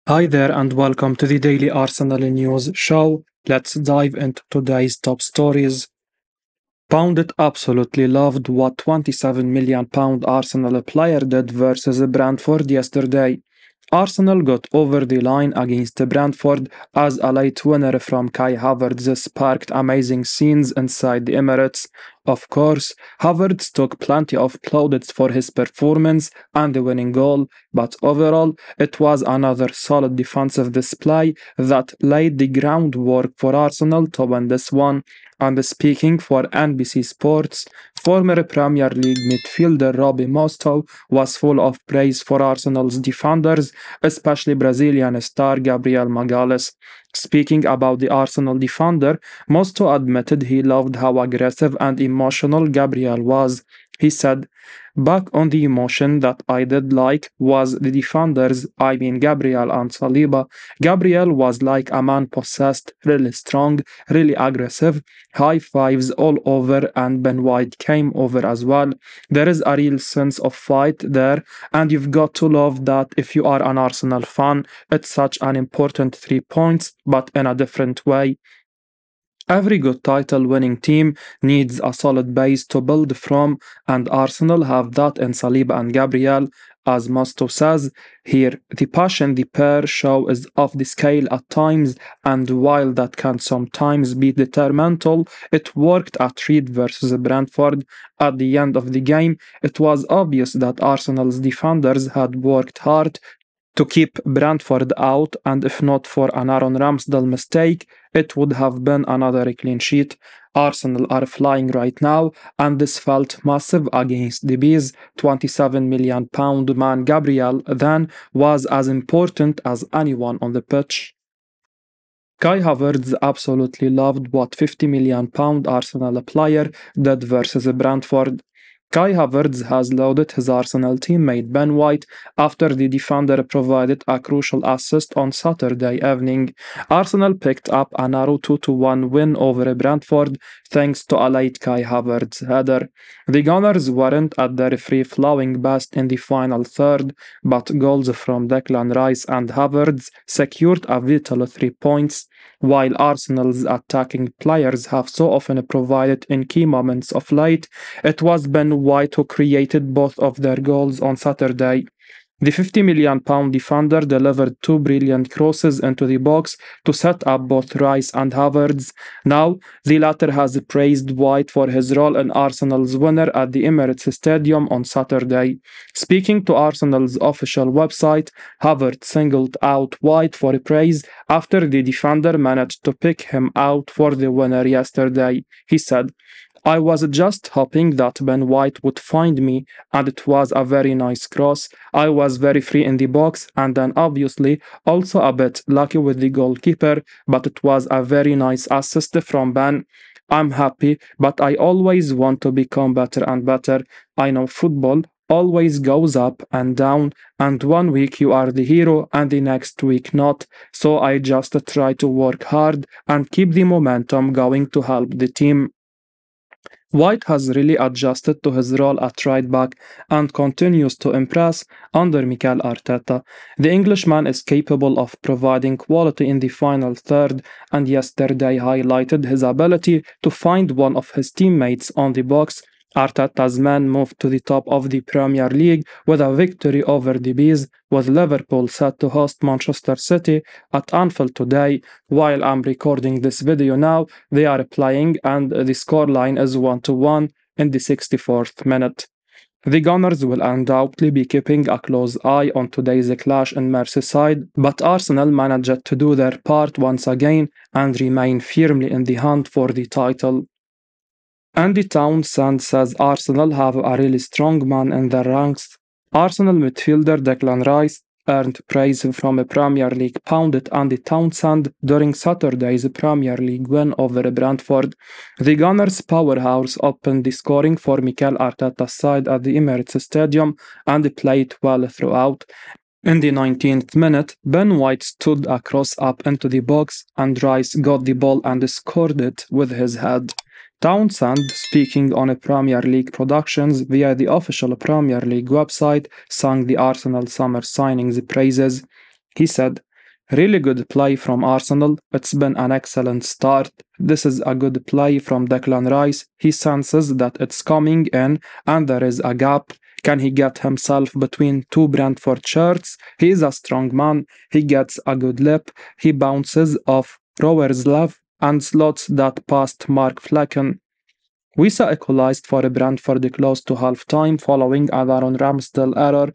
Hi there and welcome to the Daily Arsenal News Show. Let's dive into today's top stories. Pundit absolutely loved what £27 million Arsenal player did versus Brentford yesterday. Arsenal got over the line against Brentford as a late winner from Kai Havertz sparked amazing scenes inside the Emirates. Of course, Havertz took plenty of plaudits for his performance and the winning goal, but overall, it was another solid defensive display that laid the groundwork for Arsenal to win this one. And speaking for NBC Sports, former Premier League midfielder Robbie Mustoe was full of praise for Arsenal's defenders, especially Brazilian star Gabriel Magalhaes. Speaking about the Arsenal defender, Mustoe admitted he loved how aggressive and emotional Gabriel was. He said, "Back on the emotion that I did like was the defenders, I mean Gabriel and Saliba. Gabriel was like a man possessed, really strong, really aggressive, high fives all over, and Ben White came over as well. There is a real sense of fight there, and you've got to love that if you are an Arsenal fan. It's such an important 3 points, but in a different way. Every good title winning team needs a solid base to build from, and Arsenal have that in Saliba and Gabriel. As Musto says here, the passion the pair show is off the scale at times, and while that can sometimes be detrimental, it worked at Reed versus Brentford. At the end of the game, it was obvious that Arsenal's defenders had worked hard to keep Brentford out, and if not for an Aaron Ramsdale mistake, it would have been another clean sheet. Arsenal are flying right now, and this felt massive against the Bees. £27 million man Gabriel then was as important as anyone on the pitch. Kai Havertz absolutely loved what £50 million Arsenal player did versus Brentford. Kai Havertz has lauded his Arsenal teammate Ben White after the defender provided a crucial assist on Saturday evening. Arsenal picked up a narrow 2-1 win over Brentford thanks to a late Kai Havertz header. The Gunners weren't at their free-flowing best in the final third, but goals from Declan Rice and Havertz secured a vital 3 points. While Arsenal's attacking players have so often provided in key moments of late, it was Ben White who created both of their goals on Saturday. The £50 million defender delivered two brilliant crosses into the box to set up both Rice and Havertz. Now, the latter has praised White for his role in Arsenal's winner at the Emirates Stadium on Saturday. Speaking to Arsenal's official website, Havertz singled out White for praise after the defender managed to pick him out for the winner yesterday. He said, "I was just hoping that Ben White would find me, and it was a very nice cross. I was very free in the box, and then obviously also a bit lucky with the goalkeeper, but it was a very nice assist from Ben. I'm happy, but I always want to become better and better. I know football always goes up and down, and one week you are the hero and the next week not, so I just try to work hard and keep the momentum going to help the team." White has really adjusted to his role at right back and continues to impress under Mikel Arteta. The Englishman is capable of providing quality in the final third, and yesterday highlighted his ability to find one of his teammates on the box. Arteta's men moved to the top of the Premier League with a victory over the Bees, with Liverpool set to host Manchester City at Anfield today. While I'm recording this video now, they are playing and the scoreline is 1-1 in the 64th minute. The Gunners will undoubtedly be keeping a close eye on today's clash in Merseyside, but Arsenal managed to do their part once again and remain firmly in the hunt for the title. Andy Townsend says Arsenal have a really strong man in their ranks. Arsenal midfielder Declan Rice earned praise from a Premier League pundit Andy Townsend during Saturday's Premier League win over Brentford. The Gunners' powerhouse opened the scoring for Mikel Arteta's side at the Emirates Stadium and played well throughout. In the 19th minute, Ben White stood across up into the box and Rice got the ball and scored it with his head. Townsend, speaking on a Premier League Productions via the official Premier League website, sang the Arsenal summer signings praises. He said, Really good play from Arsenal. It's been an excellent start. This is a good play from Declan Rice. He senses that it's coming in and there is a gap. Can he get himself between two Brentford shirts? He is a strong man. He gets a good lip. He bounces off Rower's left and slots that past Mark Flecken. Wisa equalized for Brentford close to half-time following a Aaron Ramsdale error,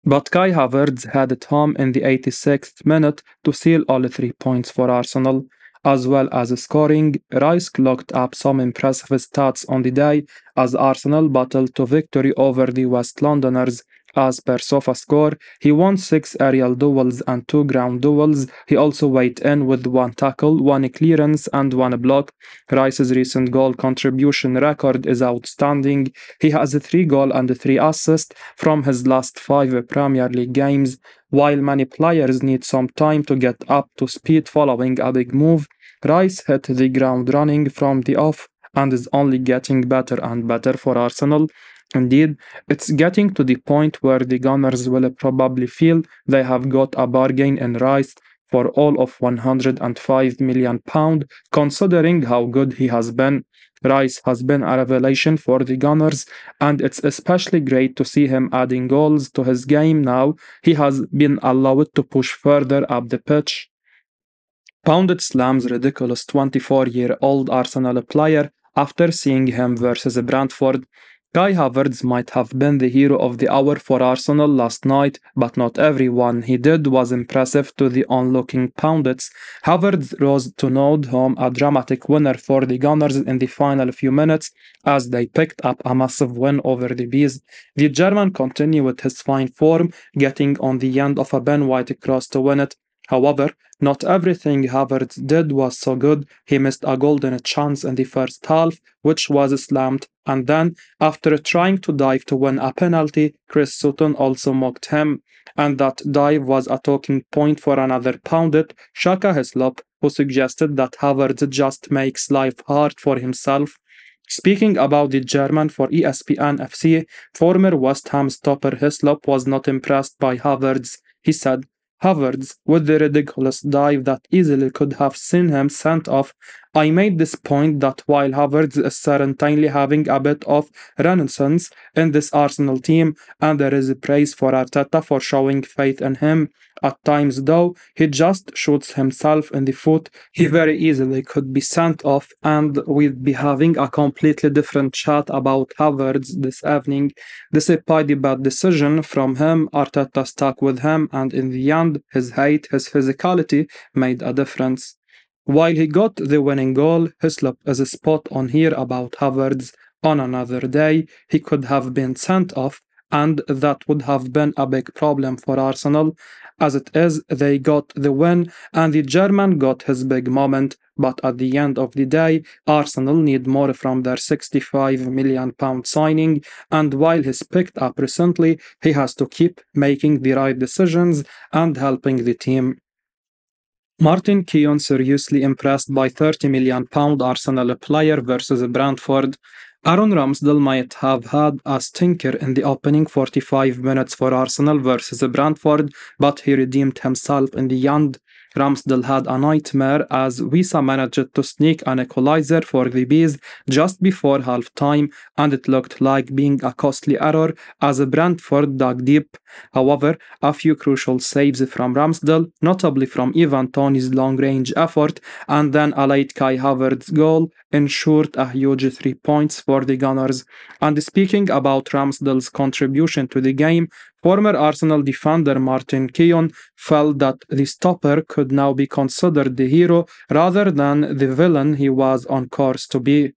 but Kai Havertz had it home in the 86th minute to seal all 3 points for Arsenal. As well as scoring, Rice clocked up some impressive stats on the day as Arsenal battled to victory over the West Londoners. As per SofaScore, he won 6 aerial duels and 2 ground duels. He also weighed in with 1 tackle, 1 clearance, and 1 block. Rice's recent goal contribution record is outstanding. He has 3 goals and 3 assists from his last 5 Premier League games. While many players need some time to get up to speed following a big move, Rice hit the ground running from the off and is only getting better and better for Arsenal. Indeed, it's getting to the point where the Gunners will probably feel they have got a bargain in Rice for all of £105 million, considering how good he has been. Rice has been a revelation for the Gunners, and it's especially great to see him adding goals to his game now. He has been allowed to push further up the pitch. Pundit slams ridiculous 24-year-old Arsenal player after seeing him versus Brentford. Kai Havertz might have been the hero of the hour for Arsenal last night, but not everyone he did was impressive to the onlooking pundits. Havertz rose to nod home a dramatic winner for the Gunners in the final few minutes as they picked up a massive win over the Bees. The German continued his fine form, getting on the end of a Ben White cross to win it. However, not everything Havertz did was so good. He missed a golden chance in the first half, which was slammed, and then, after trying to dive to win a penalty, Chris Sutton also mocked him. And that dive was a talking point for another pundit, Shaka Hislop, who suggested that Havertz just makes life hard for himself. Speaking about the German for ESPN FC, former West Ham stopper Hislop was not impressed by Havertz. He said, Havertz, with the ridiculous dive that easily could have seen him sent off. I made this point that while Havertz is certainly having a bit of renaissance in this Arsenal team, and there is praise for Arteta for showing faith in him, at times though, he just shoots himself in the foot. He very easily could be sent off, and we'd be having a completely different chat about Havertz this evening. Despite the bad decision from him, Arteta stuck with him, and in the end, his height, his physicality made a difference. While he got the winning goal, Hislop is spot on here about Havertz. On another day, he could have been sent off, and that would have been a big problem for Arsenal. As it is, they got the win, and the German got his big moment. But at the end of the day, Arsenal need more from their £65 million signing, and while he's picked up recently, he has to keep making the right decisions and helping the team. Martin Keon seriously impressed by £30 million Arsenal player versus Brentford. Aaron Ramsdale might have had a stinker in the opening 45 minutes for Arsenal versus Brentford, but he redeemed himself in the end. Ramsdale had a nightmare as Wisa managed to sneak an equalizer for the Bees just before half-time, and it looked like being a costly error as Brentford dug deep. However, a few crucial saves from Ramsdale, notably from Ivan Toney's long-range effort, and then a late Kai Havertz goal, ensured a huge 3 points for the Gunners. And speaking about Ramsdale's contribution to the game, former Arsenal defender Martin Keon felt that the stopper could now be considered the hero rather than the villain he was on course to be.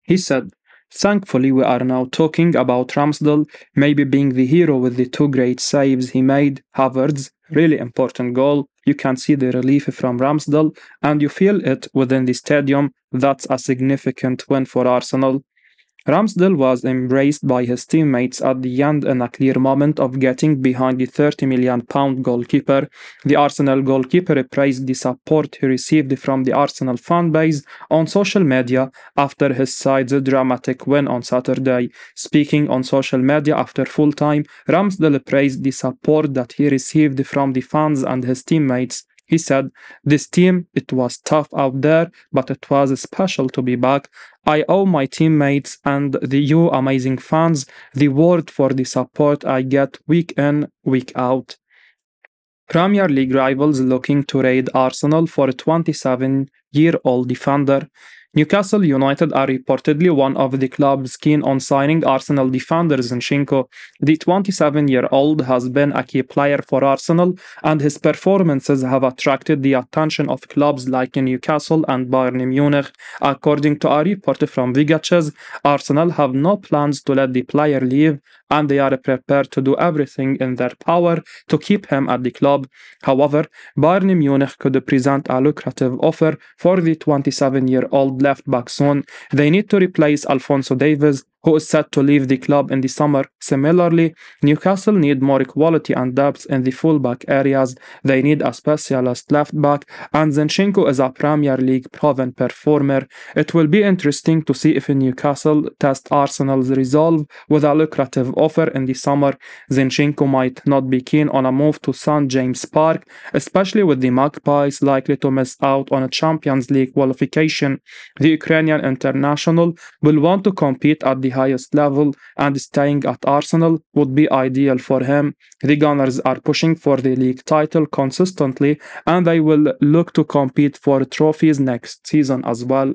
He said, Thankfully, we are now talking about Ramsdale maybe being the hero with the 2 great saves he made. Havertz, really important goal. You can see the relief from Ramsdale, and you feel it within the stadium. That's a significant win for Arsenal. Ramsdale was embraced by his teammates at the end in a clear moment of getting behind the £30 million goalkeeper. The Arsenal goalkeeper praised the support he received from the Arsenal fanbase on social media after his side's dramatic win on Saturday. Speaking on social media after full-time, Ramsdale praised the support that he received from the fans and his teammates. He said, "This team, it was tough out there, but it was special to be back. I owe my teammates and you amazing fans the world for the support I get week in, week out." Premier League rivals looking to raid Arsenal for a 27-year-old defender. Newcastle United are reportedly one of the clubs keen on signing Arsenal defender Zinchenko. The 27-year-old has been a key player for Arsenal, and his performances have attracted the attention of clubs like Newcastle and Bayern Munich. According to a report from Vigaches, Arsenal have no plans to let the player leave, and they are prepared to do everything in their power to keep him at the club. However, Bayern Munich could present a lucrative offer for the 27-year-old left back soon. They need to replace Alphonso Davies, who is set to leave the club in the summer. Similarly, Newcastle need more quality and depth in the fullback areas. They need a specialist left back, and Zinchenko is a Premier League proven performer. It will be interesting to see if Newcastle test Arsenal's resolve with a lucrative offer in the summer. Zinchenko might not be keen on a move to St James Park, especially with the Magpies likely to miss out on a Champions League qualification. The Ukrainian international will want to compete at the highest level, and staying at Arsenal would be ideal for him. The Gunners are pushing for the league title consistently, and they will look to compete for trophies next season as well.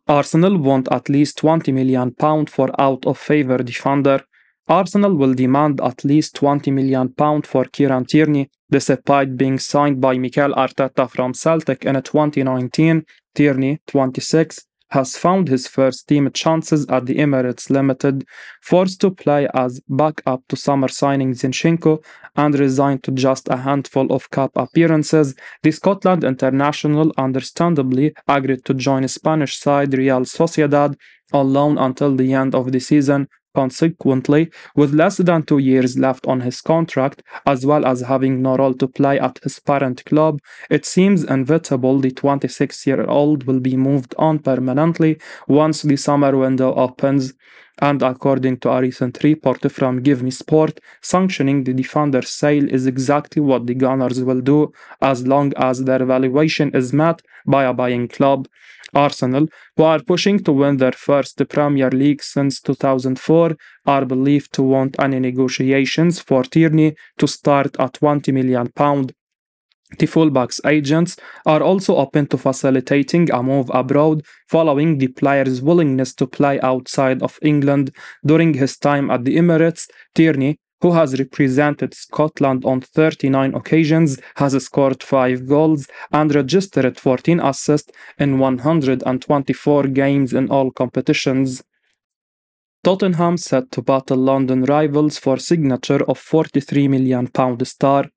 Arsenal want at least £20 million for out-of-favour defender. Arsenal will demand at least £20 million for Kieran Tierney, despite being signed by Mikel Arteta from Celtic in 2019. Tierney, 26, has found his first team chances at the Emirates Limited, forced to play as backup to summer signing Zinchenko, and resigned to just a handful of cup appearances. The Scotland international understandably agreed to join Spanish side Real Sociedad on loan until the end of the season. Consequently, with less than 2 years left on his contract, as well as having no role to play at his parent club, it seems inevitable the 26-year-old will be moved on permanently once the summer window opens. And according to a recent report from Give Me Sport, sanctioning the defender's sale is exactly what the Gunners will do, as long as their valuation is met by a buying club. Arsenal, who are pushing to win their first Premier League since 2004, are believed to want any negotiations for Tierney to start at £20 million. The fullback's agents are also open to facilitating a move abroad following the player's willingness to play outside of England. During his time at the Emirates, Tierney, who has represented Scotland on 39 occasions, has scored 5 goals and registered 14 assists in 124 games in all competitions. Tottenham set to battle London rivals for signature of £43 million star.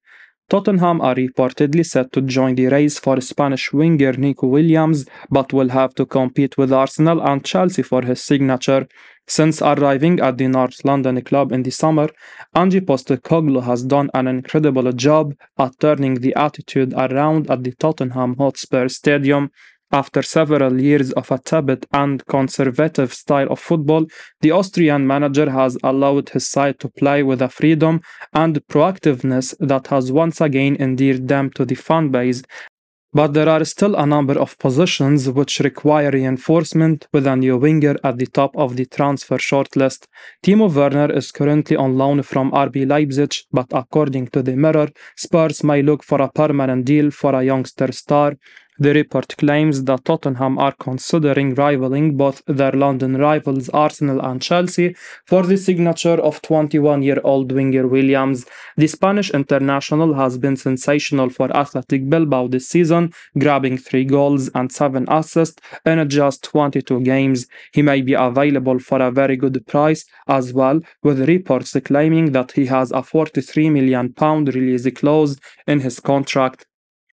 Tottenham are reportedly set to join the race for Spanish winger Nico Williams, but will have to compete with Arsenal and Chelsea for his signature. Since arriving at the North London club in the summer, Ange Postecoglou has done an incredible job at turning the attitude around at the Tottenham Hotspur Stadium. After several years of a tepid and conservative style of football, the Austrian manager has allowed his side to play with a freedom and proactiveness that has once again endeared them to the fan base. But there are still a number of positions which require reinforcement, with a new winger at the top of the transfer shortlist. Timo Werner is currently on loan from RB Leipzig, but according to the Mirror, Spurs may look for a permanent deal for a youngster star. The report claims that Tottenham are considering rivaling both their London rivals Arsenal and Chelsea for the signature of 21-year-old winger Williams. The Spanish international has been sensational for Athletic Bilbao this season, grabbing 3 goals and 7 assists in just 22 games. He may be available for a very good price as well, with reports claiming that he has a £43 million release clause in his contract.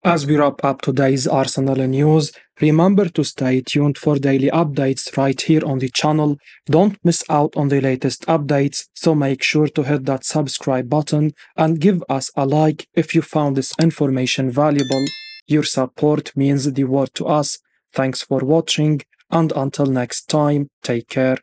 As we wrap up today's Arsenal news, remember to stay tuned for daily updates right here on the channel. Don't miss out on the latest updates, so make sure to hit that subscribe button and give us a like if you found this information valuable. Your support means the world to us. Thanks for watching, and until next time, take care.